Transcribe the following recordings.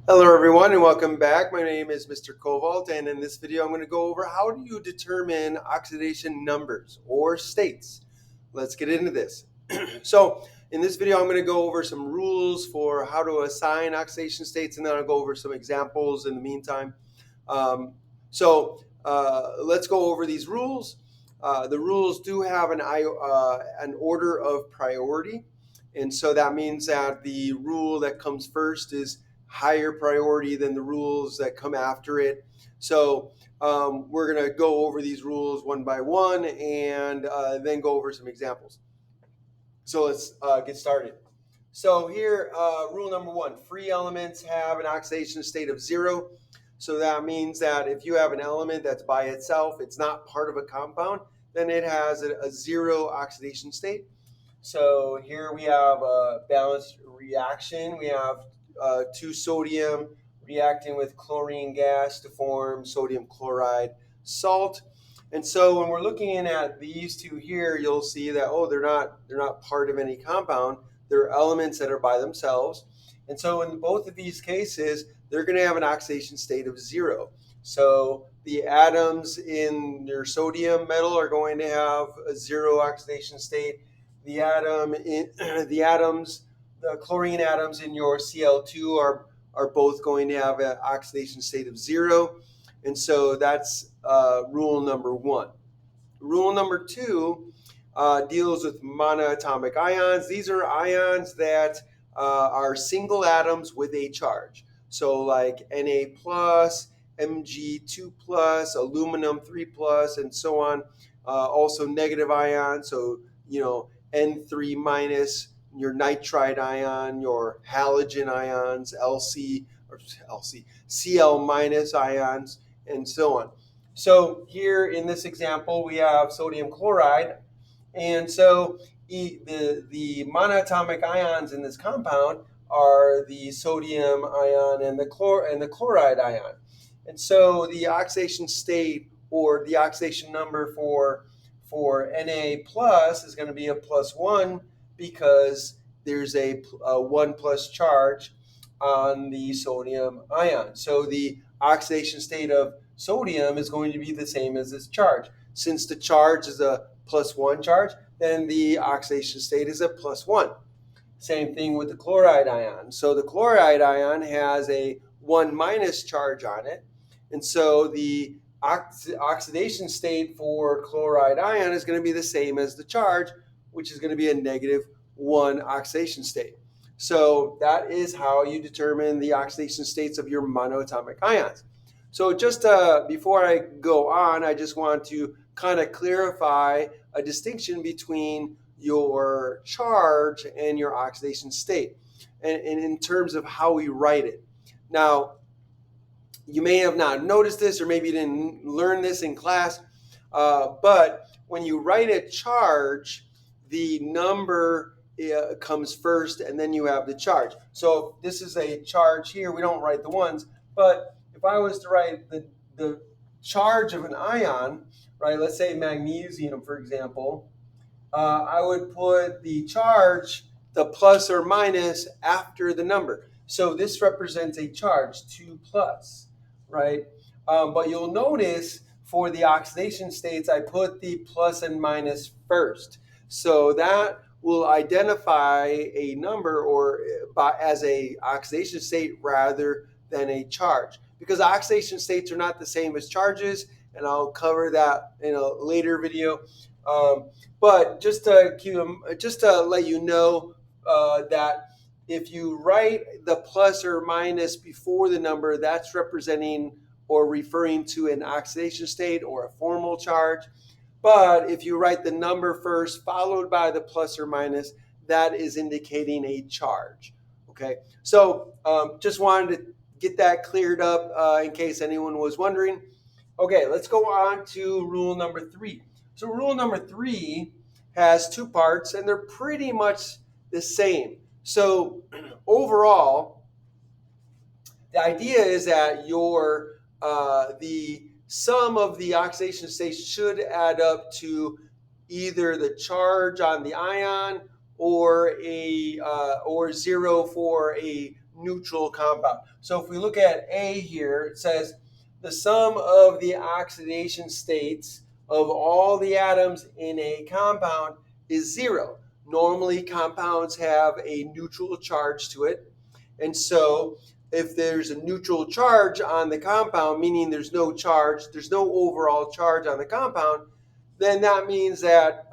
Hello everyone and welcome back. My name is Mr. Kovalt, and in this video I'm going to go over how do you determine oxidation numbers or states. Let's get into this. So in this video I'm going to go over some rules for how to assign oxidation states, and then I'll go over some examples in the meantime. Let's go over these rules. The rules do have an order of priority, and so that means that the rule that comes first is higher priority than the rules that come after it. So we're going to go over these rules one by one and then go over some examples. So let's get started. So here, rule number one, free elements have an oxidation state of 0. So that means that if you have an element that's by itself, it's not part of a compound, then it has a 0 oxidation state. So here we have a balanced reaction. We have 2 sodium reacting with chlorine gas to form sodium chloride salt. And so when we're looking at these two here, you'll see that they're not part of any compound. They're elements that are by themselves. And so in both of these cases, they're going to have an oxidation state of 0. So the atoms in your sodium metal are going to have a 0 oxidation state. The chlorine atoms in your Cl2 are both going to have an oxidation state of 0. And so that's rule number one. Rule number two deals with monoatomic ions. These are ions that are single atoms with a charge. So like Na plus, Mg2 plus, aluminum 3 plus, and so on. Also negative ions. So, N3 minus, your nitride ion, your halogen ions, Cl minus ions, and so on. So here in this example, we have sodium chloride. And so the monoatomic ions in this compound are the sodium ion and the chloride ion. And so the oxidation state, or the oxidation number for Na plus, is going to be a +1, because there's a 1 plus charge on the sodium ion. So the oxidation state of sodium is going to be the same as this charge. Since the charge is a +1 charge, then the oxidation state is a +1. Same thing with the chloride ion. So the chloride ion has a 1 minus charge on it. And so the oxidation state for chloride ion is going to be the same as the charge, which is going to be a -1 oxidation state. So that is how you determine the oxidation states of your monoatomic ions. So just before I go on, I just want to kind of clarify a distinction between your charge and your oxidation state, and in terms of how we write it. Now, you may have not noticed this, or maybe you didn't learn this in class, but when you write a charge, the number comes first, and then you have the charge. So if this is a charge here, we don't write the ones, but if I was to write the charge of an ion, right, let's say magnesium, for example, I would put the charge, the plus or minus, after the number. So this represents a charge, 2 plus, right? But you'll notice for the oxidation states, I put the plus and minus first. So that will identify a number as a oxidation state rather than a charge, because oxidation states are not the same as charges, and I'll cover that in a later video. But just to let you know that if you write the plus or minus before the number, that's representing or referring to an oxidation state or a formal charge. But if you write the number first, followed by the plus or minus, that is indicating a charge. Okay, so just wanted to get that cleared up in case anyone was wondering. Okay, let's go on to rule number 3. So rule number 3 has 2 parts, and they're pretty much the same. So overall, the idea is that the sum of the oxidation states should add up to either the charge on the ion or 0 for a neutral compound. So if we look at A here, it says the sum of the oxidation states of all the atoms in a compound is 0. Normally, compounds have a neutral charge to it. And so if there's a neutral charge on the compound, meaning there's no charge, there's no overall charge on the compound, then that means that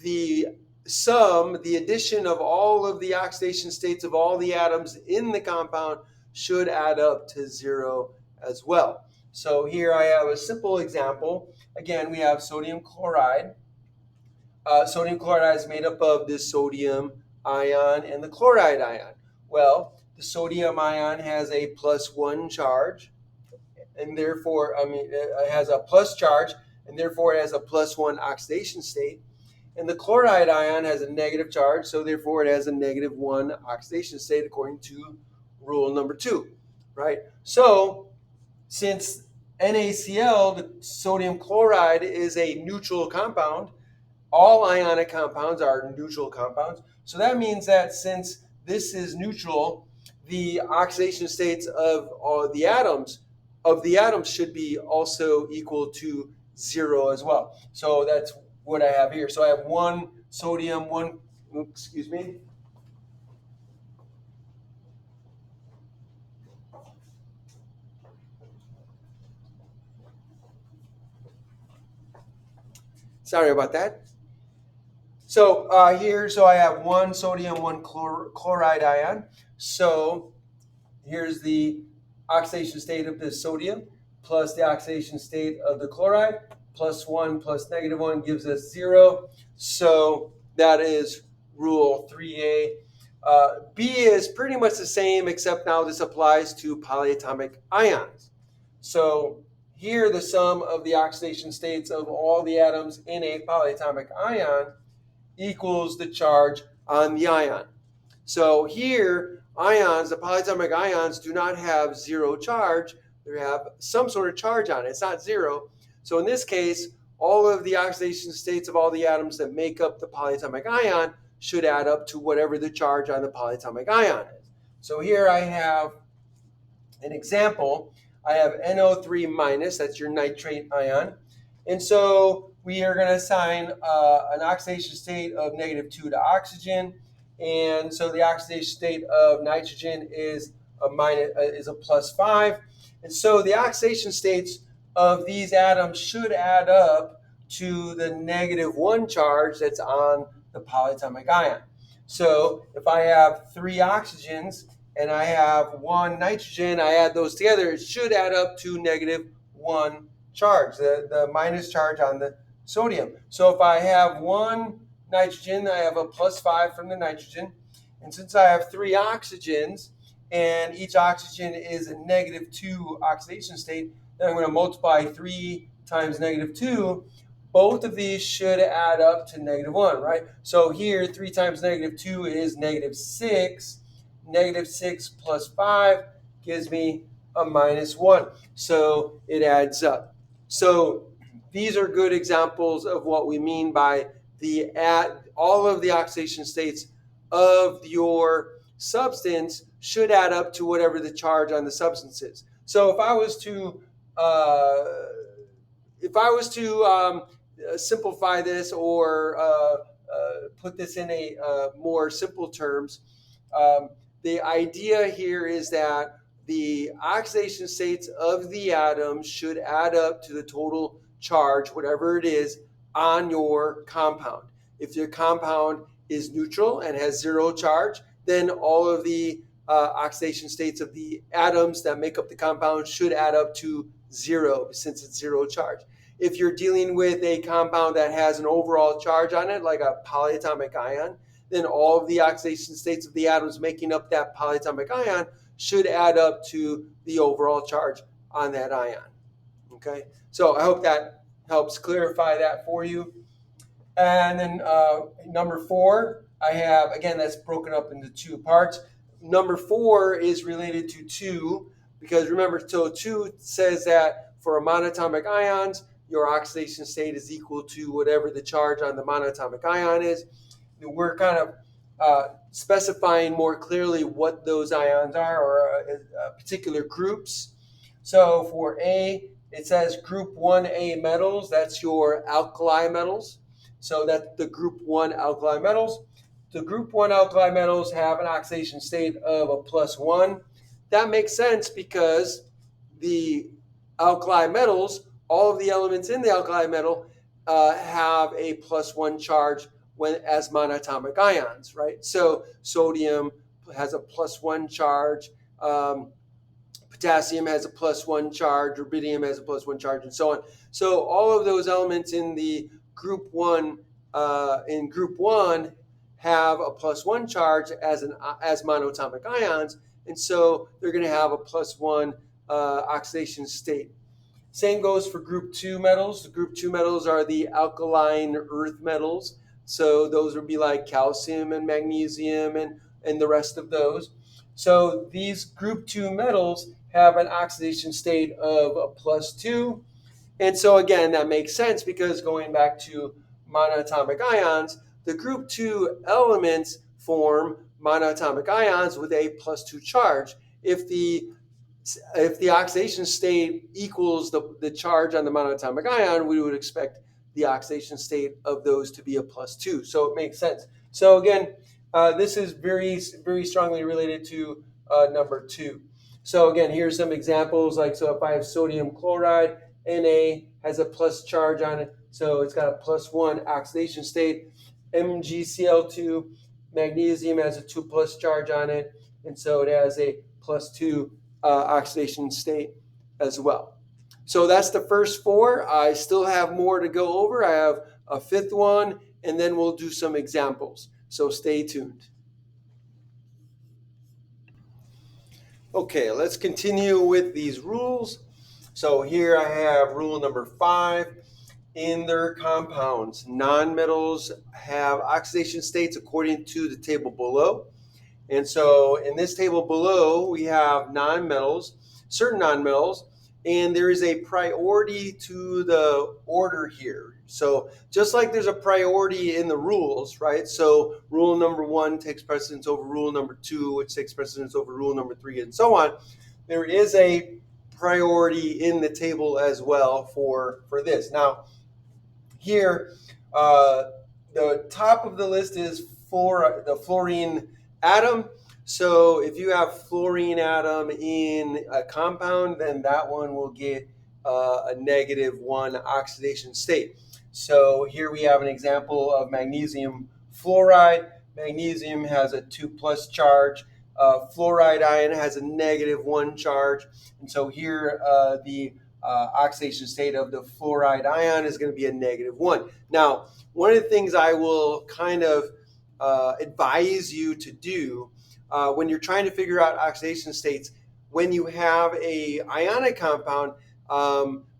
the sum, the addition of all of the oxidation states of all the atoms in the compound should add up to 0 as well. So here I have a simple example. Again, we have sodium chloride. Sodium chloride is made up of this sodium ion and the chloride ion. Well, the sodium ion has a +1 charge, and therefore, it has a plus charge, and therefore it has a +1 oxidation state. And the chloride ion has a negative charge, so therefore it has a -1 oxidation state according to rule number 2, right? So since NaCl, the sodium chloride, is a neutral compound, all ionic compounds are neutral compounds. So that means that since this is neutral, the oxidation states of the atoms should be also equal to 0 as well. So that's what I have here. So I have one sodium, sorry about that. So so I have one sodium, one chloride ion. So here's the oxidation state of the sodium plus the oxidation state of the chloride. +1 plus -1 gives us 0. So that is rule 3A. B is pretty much the same, except now this applies to polyatomic ions. So here the sum of the oxidation states of all the atoms in a polyatomic ion equals the charge on the ion. So here, ions, the polyatomic ions, do not have 0 charge. They have some sort of charge on it. It's not 0. So in this case, all of the oxidation states of all the atoms that make up the polyatomic ion should add up to whatever the charge on the polyatomic ion is. So here I have an example. I have NO3 minus, that's your nitrate ion. And so we are going to assign an oxidation state of -2 to oxygen. And so the oxidation state of nitrogen is a +5. And so the oxidation states of these atoms should add up to the -1 charge that's on the polyatomic ion. So if I have 3 oxygens and I have 1 nitrogen, I add those together, it should add up to -1 charge, the minus charge on the sodium. So if I have 1 nitrogen, I have a +5 from the nitrogen. And since I have 3 oxygens, and each oxygen is a -2 oxidation state, then I'm going to multiply 3 times -2. Both of these should add up to -1, right? So here, 3 times -2 is -6. -6 plus 5 gives me a -1. So it adds up. So these are good examples of what we mean by all of the oxidation states of your substance should add up to whatever the charge on the substance is. So if I was to simplify this or put this in a more simple terms, the idea here is that the oxidation states of the atoms should add up to the total charge, whatever it is, on your compound. If your compound is neutral and has 0 charge, then all of the oxidation states of the atoms that make up the compound should add up to 0 since it's 0 charge. If you're dealing with a compound that has an overall charge on it, like a polyatomic ion, then all of the oxidation states of the atoms making up that polyatomic ion should add up to the overall charge on that ion. Okay, so I hope that helps clarify that for you. And then number 4, I have, again, that's broken up into 2 parts. Number 4 is related to 2, because remember, so 2 says that for monatomic ions, your oxidation state is equal to whatever the charge on the monatomic ion is. We're kind of specifying more clearly what those ions are, or particular groups. So for A, it says group 1A metals. That's your alkali metals. So that's the group 1 alkali metals. The group 1 alkali metals have an oxidation state of a +1. That makes sense because the alkali metals, all of the elements in the alkali metal, have a +1 charge when as monatomic ions, right? So sodium has a +1 charge. Potassium has a +1 charge, rubidium has a +1 charge, and so on. So all of those elements in the group one have a +1 charge as monatomic ions, and so they're going to have a +1 oxidation state. Same goes for group 2 metals. The group 2 metals are the alkaline earth metals. So those would be like calcium and magnesium and the rest of those. So these group 2 metals have an oxidation state of a +2. And so again, that makes sense because going back to monatomic ions, the group 2 elements form monatomic ions with a +2 charge. If the oxidation state equals the charge on the monatomic ion, we would expect the oxidation state of those to be a +2. So it makes sense. So again, this is very, very strongly related to number 2. So again, here's some examples. Like, so if I have sodium chloride, Na has a plus charge on it, so it's got a +1 oxidation state. MgCl2, magnesium has a 2+ charge on it, and so it has a +2 oxidation state as well. So that's the first 4. I still have more to go over. I have a 5th one, and then we'll do some examples. So stay tuned. Okay, let's continue with these rules. So here I have rule number 5. In their compounds, nonmetals have oxidation states according to the table below. And so in this table below, we have nonmetals, certain nonmetals, and there is a priority to the order here. So just like there's a priority in the rules, right? So rule number 1 takes precedence over rule number 2, which takes precedence over rule number 3, and so on. There is a priority in the table as well for this. Now, here, the top of the list is the fluorine atom. So if you have fluorine atom in a compound, then that one will get a -1 oxidation state. So here we have an example of magnesium fluoride. Magnesium has a 2+ charge. Fluoride ion has a -1 charge. And so here the oxidation state of the fluoride ion is going to be a -1. Now, one of the things I will kind of advise you to do when you're trying to figure out oxidation states, when you have a ionic compound,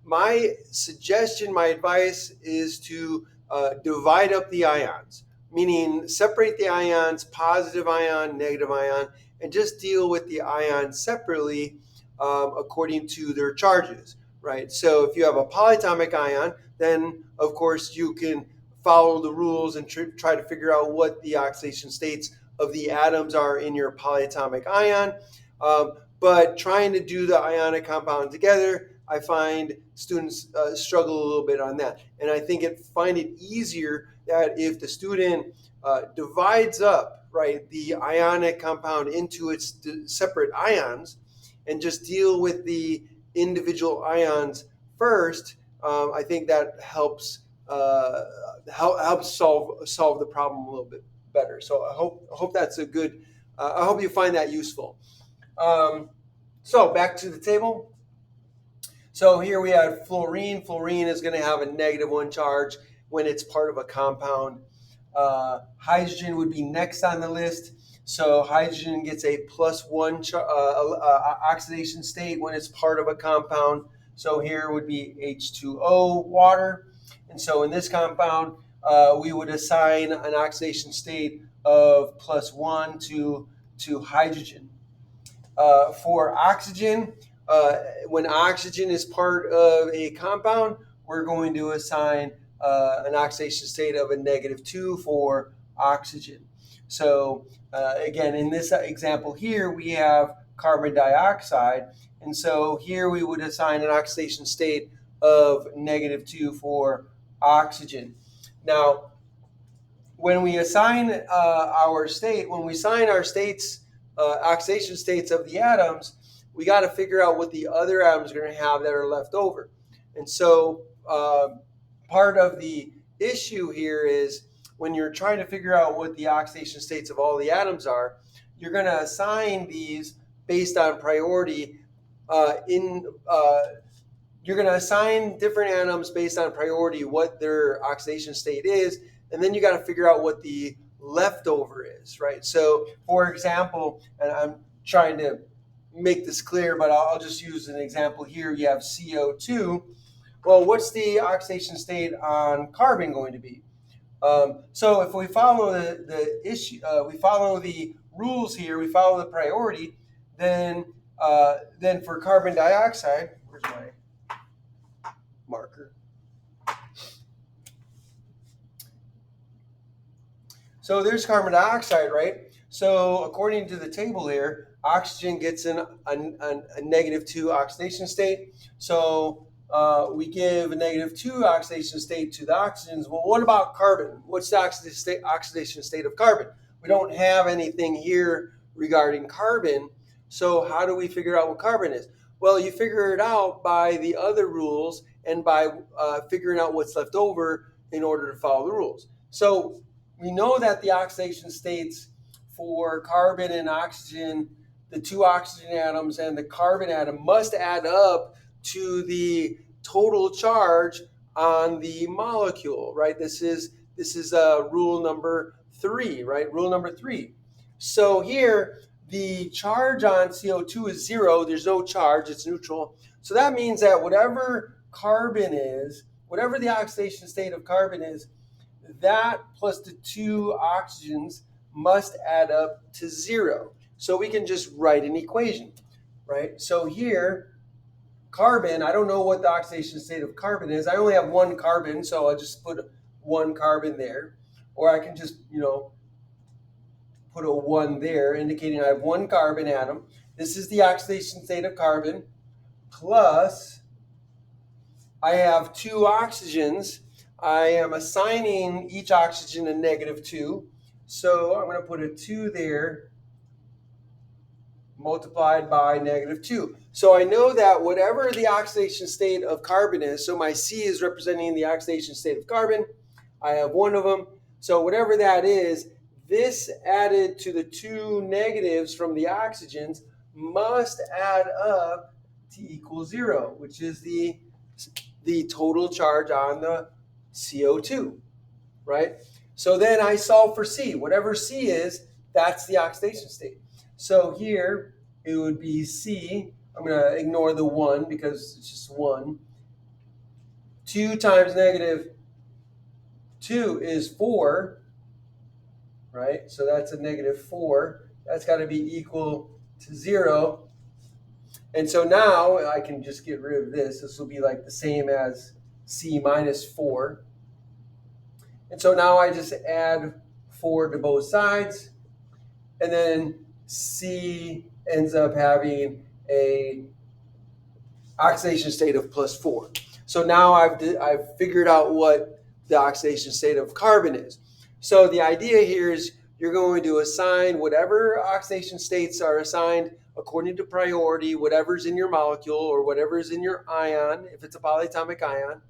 my suggestion, my advice is to divide up the ions, meaning separate the ions, positive ion, negative ion, and just deal with the ions separately according to their charges, right? So if you have a polyatomic ion, then of course you can follow the rules and try to figure out what the oxidation states of the atoms are in your polyatomic ion. But trying to do the ionic compound together, I find students struggle a little bit on that. And I find it easier that if the student divides up, right, the ionic compound into its separate ions and just deal with the individual ions first, I think that helps solve the problem a little bit better. So I hope that's a good. I hope you find that useful. So back to the table. So here we have fluorine. Fluorine is going to have a -1 charge when it's part of a compound. Hydrogen would be next on the list. So hydrogen gets a +1 oxidation state when it's part of a compound. So here would be H2O, water. And so in this compound, we would assign an oxidation state of +1 to hydrogen. For oxygen, when oxygen is part of a compound, we're going to assign an oxidation state of a -2 for oxygen. So again, in this example here, we have carbon dioxide. And so here we would assign an oxidation state of -2 for oxygen. Now, when we assign when we assign our states, oxidation states of the atoms, we got to figure out what the other atoms are going to have that are left over. And so part of the issue here is when you're trying to figure out what the oxidation states of all the atoms are, you're going to assign these based on priority. You're going to assign different atoms based on priority what their oxidation state is, and then you got to figure out what the leftover is, right? So, for example, and I'm trying to make this clear, but I'll just use an example here. You have CO2. Well, what's the oxidation state on carbon going to be? So if we follow the issue, we follow the rules here, we follow the priority, then for carbon dioxide, where's my marker? So there's carbon dioxide, right? So according to the table here, oxygen gets a -2 oxidation state. So we give a -2 oxidation state to the oxygens. Well, what about carbon? What's the oxidation state of carbon? We don't have anything here regarding carbon. So how do we figure out what carbon is? Well, you figure it out by the other rules and by figuring out what's left over in order to follow the rules. So we know that the oxidation states for carbon and oxygen, the two oxygen atoms and the carbon atom, must add up to the total charge on the molecule, right? This is rule number 3, right? Rule number 3. So here, the charge on CO2 is 0. There's no charge. It's neutral. So that means that whatever carbon is, whatever the oxidation state of carbon is, that plus the two oxygens must add up to 0. So we can just write an equation, right? So here, carbon, I don't know what the oxidation state of carbon is. I only have one carbon, so I'll just put one carbon there. Or I can just, put a 1 there, indicating I have one carbon atom. This is the oxidation state of carbon, plus I have two oxygens. I am assigning each oxygen a -2. So I'm going to put a 2 there, multiplied by -2. So I know that whatever the oxidation state of carbon is, so my C is representing the oxidation state of carbon. I have one of them. So whatever that is, this added to the two negatives from the oxygens must add up to equal 0, which is the total charge on the CO2, right? So then I solve for C. Whatever C is, that's the oxidation state. So here it would be C. I'm going to ignore the 1 because it's just 1. 2 times -2 is 4, right? So that's a -4. That's got to be equal to 0. And so now I can just get rid of this. This will be like the same as C minus 4. And so now I just add 4 to both sides. And then C ends up having a oxidation state of +4. So now I've figured out what the oxidation state of carbon is. So the idea here is you're going to assign whatever oxidation states are assigned according to priority, whatever's in your molecule or whatever's in your ion, if it's a polyatomic ion.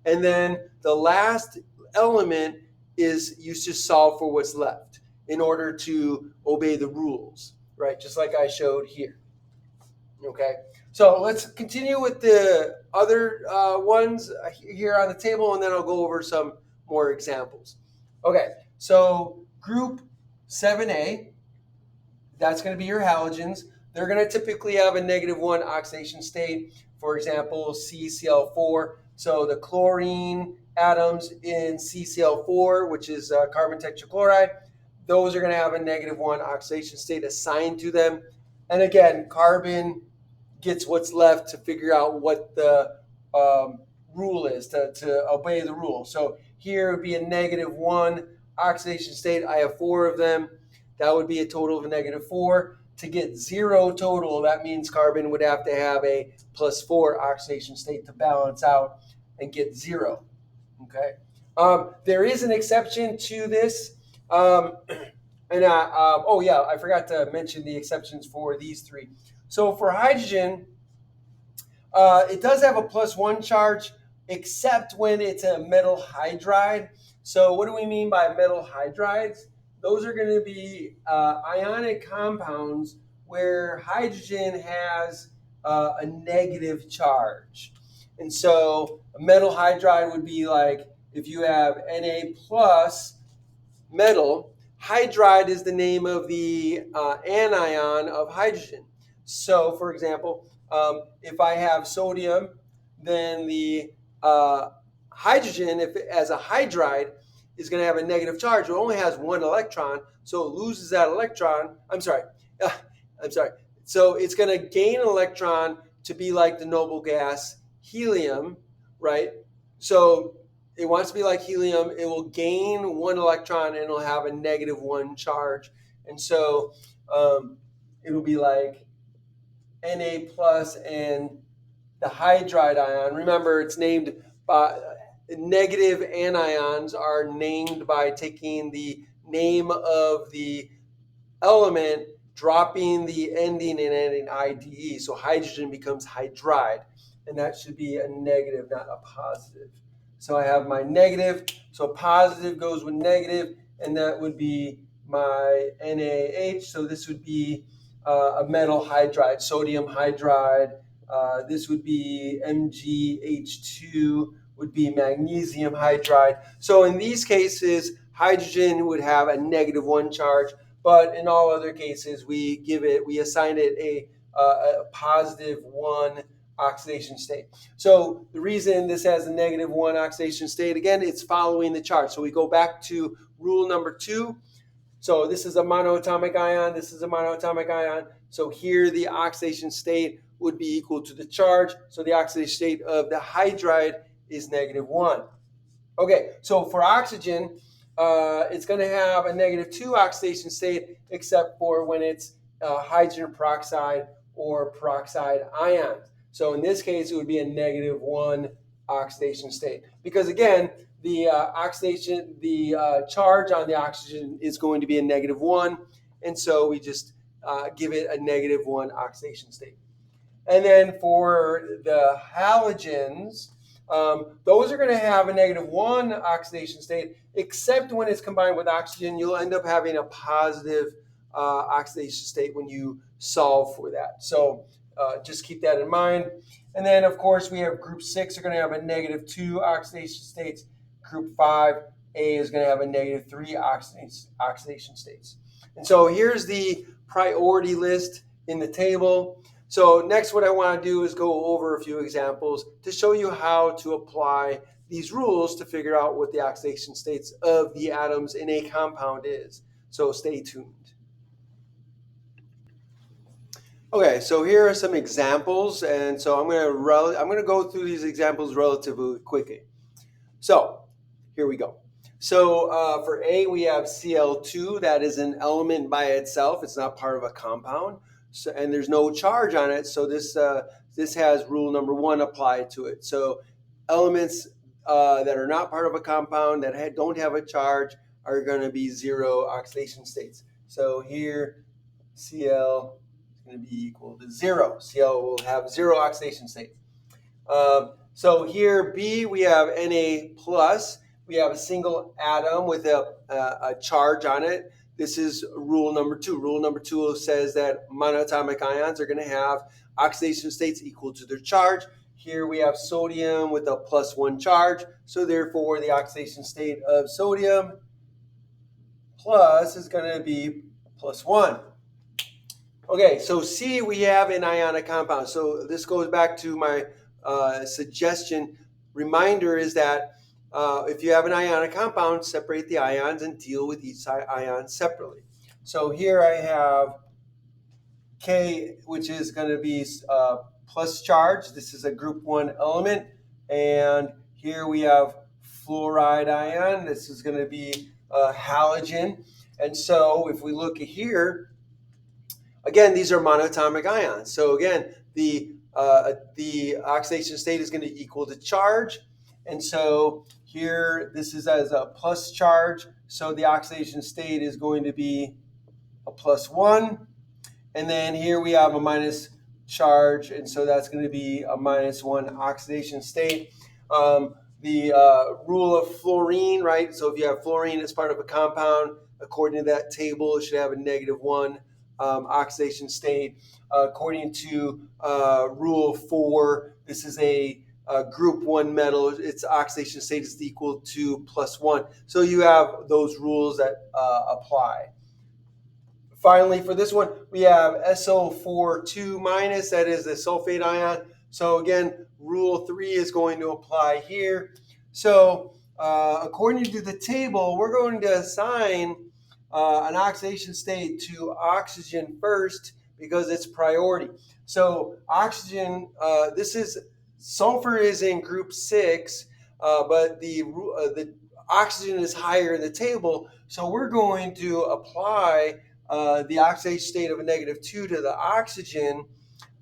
And then the last element is you just solve for what's left in order to obey the rules, right? Just like I showed here. Okay, so let's continue with the other ones here on the table, and then I'll go over some more examples. Okay, so group 7A, that's going to be your halogens. They're going to typically have a -1 oxidation state. For example, CCl4. So the chlorine atoms in CCl4, which is carbon tetrachloride, those are going to have a -1 oxidation state assigned to them. And again, carbon gets what's left to figure out what the rule is, to obey the rule. So here would be a -1 oxidation state. I have 4 of them. That would be a total of a -4. To get 0 total, that means carbon would have to have a +4 oxidation state to balance out and get 0. Okay. There is an exception to this. Oh yeah, I forgot to mention the exceptions for these three. So for hydrogen, it does have a +1 charge, except when it's a metal hydride. So what do we mean by metal hydrides? Those are going to be ionic compounds where hydrogen has a negative charge. And so a metal hydride would be like if you have Na plus metal. Hydride is the name of the anion of hydrogen. So, for example, if I have sodium, then the hydrogen, if it, as a hydride, is going to have a negative charge. It only has one electron, so it loses that electron. I'm sorry. So it's going to gain an electron to be like the noble gas helium, right? So it wants to be like helium. It will gain one electron and it'll have a -1 charge. And so it'll be like Na plus and the hydride ion. Remember, it's named by negative anions are named by taking the name of the element, dropping the ending and adding IDE. So hydrogen becomes hydride, and that should be a negative, not a positive. So I have my negative, so positive goes with negative, and that would be my NaH. So this would be a metal hydride, sodium hydride. This would be MgH2, would be magnesium hydride. So in these cases, hydrogen would have a -1 charge, but in all other cases, we assign it a +1 oxidation state. So the reason this has a -1 oxidation state, again, it's following the charge. So we go back to rule number 2. So this is a monoatomic ion, this is a monoatomic ion. So here the oxidation state would be equal to the charge. So the oxidation state of the hydride is -1. Okay, so for oxygen, it's going to have a -2 oxidation state, except for when it's hydrogen peroxide or peroxide ions. So in this case, it would be a -1 oxidation state, because again, the charge on the oxygen is going to be a -1, and so we just give it a -1 oxidation state. And then for the halogens, those are going to have a -1 oxidation state, except when it's combined with oxygen. You'll end up having a positive oxidation state when you solve for that. So just keep that in mind. And then, of course, we have group 6 are going to have a -2 oxidation states. Group 5A is going to have a -3 oxidation states. And so here's the priority list in the table. So next, what I want to do is go over a few examples to show you how to apply these rules to figure out what the oxidation states of the atoms in a compound is. So stay tuned. Okay, so here are some examples, and so I'm going to go through these examples relatively quickly. So here we go. So for A, we have Cl2. That is an element by itself. It's not part of a compound. So, and there's no charge on it, so this has rule number 1 applied to it. So elements that are not part of a compound that don't have a charge are going to be 0 oxidation states. So here, Cl is going to be equal to 0. Cl will have 0 oxidation state. So here, B, we have Na plus. We have a single atom with a charge on it. This is rule number 2. Rule number 2 says that monatomic ions are going to have oxidation states equal to their charge. Here we have sodium with a +1 charge. So therefore, the oxidation state of sodium plus is going to be +1. Okay, so C, we have an ionic compound. So this goes back to my suggestion. Reminder is that if you have an ionic compound, separate the ions and deal with each ion separately. So here I have K, which is going to be plus charge. This is a group 1 element. And here we have fluoride ion. This is going to be halogen. And so if we look at here, again, these are monatomic ions. So again, the oxidation state is going to equal the charge. And so here, this is as a plus charge. So the oxidation state is going to be a +1. And then here we have a minus charge. And so that's going to be a -1 oxidation state. The rule of fluorine, right? So if you have fluorine as part of a compound, according to that table, it should have a -1 oxidation state. According to rule 4, this is a group 1 metal. Its oxidation state is equal to +1. So you have those rules that apply. Finally, for this one, we have SO4 2-, that is a sulfate ion. So again, rule 3 is going to apply here. So according to the table, we're going to assign an oxidation state to oxygen first because it's priority. So oxygen, sulfur is in group 6, but the oxygen is higher in the table. So we're going to apply the oxidation state of a -2 to the oxygen,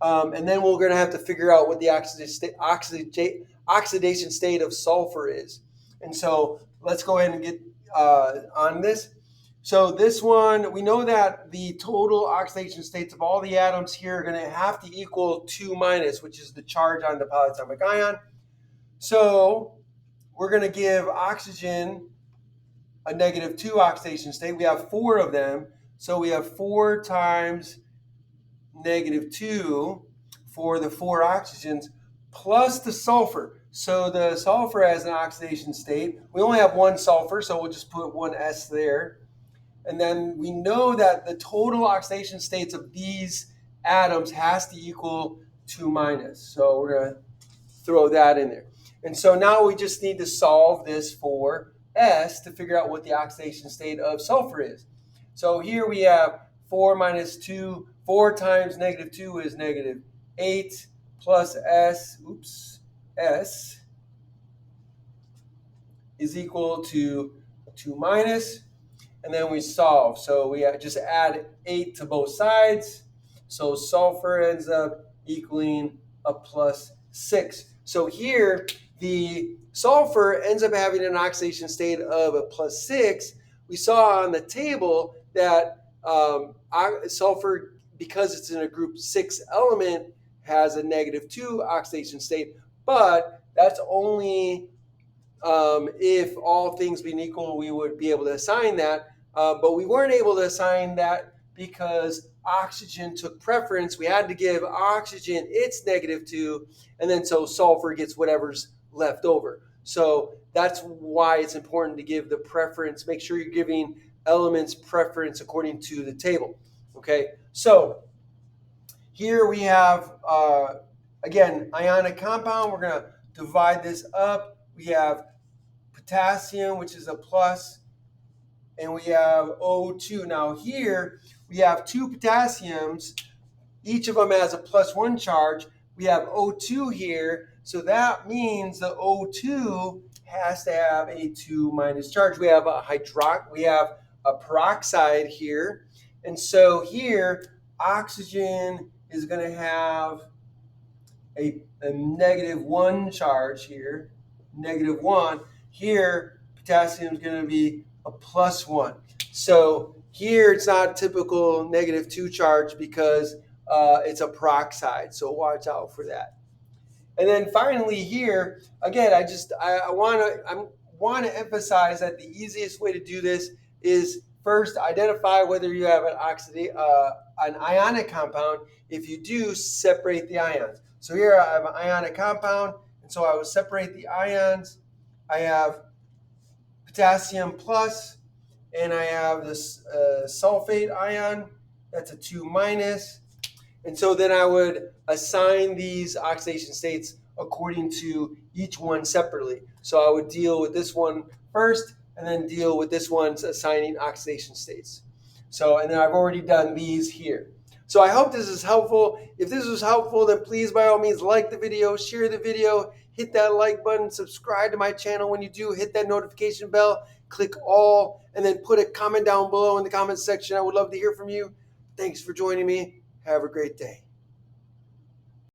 and then we're going to have to figure out what the oxidation state of sulfur is. And so let's go ahead and get on this. So this one, we know that the total oxidation states of all the atoms here are going to have to equal 2-, which is the charge on the polyatomic ion. So we're going to give oxygen a -2 oxidation state. We have 4 of them. So we have 4 times -2 for the 4 oxygens plus the sulfur. So the sulfur has an oxidation state. We only have 1 sulfur, so we'll just put 1 S there. And then we know that the total oxidation states of these atoms has to equal 2-. So we're going to throw that in there. And so now we just need to solve this for S to figure out what the oxidation state of sulfur is. So here we have 4 - 2. 4 times -2 is -8 plus S is equal to 2-. And then we solve. So we just add 8 to both sides. So sulfur ends up equaling a +6. So here, the sulfur ends up having an oxidation state of a +6. We saw on the table that sulfur, because it's in a group 6 element, has a -2 oxidation state. But that's only if all things being equal, we would be able to assign that. But we weren't able to assign that because oxygen took preference. We had to give oxygen its -2, and then so sulfur gets whatever's left over. So that's why it's important to give the preference. Make sure you're giving elements preference according to the table. Okay, so here we have, again, ionic compound. We're going to divide this up. We have potassium, which is a plus, and we have O2. Now here we have 2 potassiums. Each of them has a +1 charge. We have O2 here, so that means the O2 has to have a 2- charge. We have a peroxide here, and so here oxygen is going to have a -1 charge here, -1. Here potassium is going to be a +1. So here it's not typical -2 charge because it's a peroxide. So watch out for that. And then finally here, again, I want to emphasize that the easiest way to do this is first identify whether you have an ionic compound. If you do, separate the ions. So here I have an ionic compound, and so I will separate the ions. I have potassium plus, and I have this sulfate ion. That's a 2-. And so then I would assign these oxidation states according to each one separately. So I would deal with this one first, and then deal with this one's assigning oxidation states. So, and then I've already done these here. So I hope this is helpful. If this was helpful, then please, by all means, like the video, share the video, hit that like button, subscribe to my channel. When you do, hit that notification bell, click all, and then put a comment down below in the comment section. I would love to hear from you. Thanks for joining me. Have a great day.